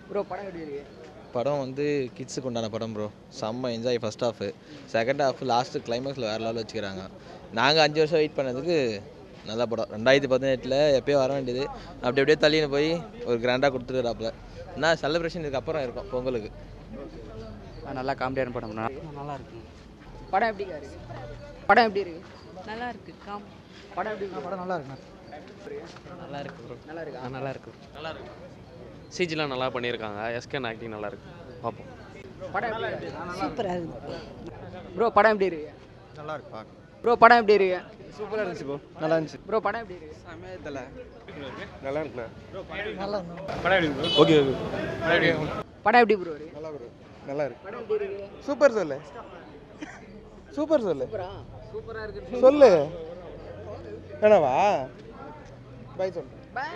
Bro படம் எப்படி இருக்கு? படம் வந்து கிட்ஸுக்கு உண்டான படம் ப்ரோ. செம்ம enjoy first half. Second half last கிளைமேக்ஸில் வேறு லெவலில் வச்சுக்கிறாங்க. நாங்கள் 5 வருஷம் வெயிட் பண்ணதுக்கு நல்ல படம். 2018 எப்போயோ வர வேண்டியது அப்படி அப்படியே தள்ளின்னு போய் ஒரு கிராண்டாக கொடுத்துருக்காப்புல. என்ன செலிப்ரேஷன் இதுக்கப்புறம் இருக்கும் பொங்கலுக்கு. நல்லா காமெடியான படம். நல்லா இருக்கு. படம் எப்படி இருக்கு? படம் எப்படி இருக்கு? நல்லா இருக்கு. படம் எப்படி இருக்கு? படம் நல்லா இருக்கு. நல்லா இருக்கு ப்ரோ. நல்லா இருக்கா? நல்லா இருக்கு. நல்லா இருக்கு. சிஜிலாம் நல்லா பண்ணியிருக்காங்க. எஸ்கேன் ஆக்டிங் நல்லா இருக்கு. பார்ப்போம். படம் எப்படி இருக்கு? சூப்பரா இருக்கு. ப்ரோ படம் எப்படி இருக்கு? நல்லா இருக்கு பார்க்க. ப்ரோ படம் எப்படி இருக்கு? சூப்பராக இருந்துச்சு ப்ரோ. நல்லா இருந்துச்சு. ப்ரோ படம் எப்படி இருக்கு? சமயத்தில் நல்லா இருக்குண்ணா. நல்லா ஓகே ஓகே. படம் எப்படி ப்ரோ இருக்கு? நல்லா ப்ரோ. நல்லா இருக்கு. படம் எப்படி இருக்கு? சூப்பர் சொல்லு. சூப்பர் சொல்லு. சூப்பரா இருக்கு. சொல்லு. என்னவா? பை சொல்லு. பை.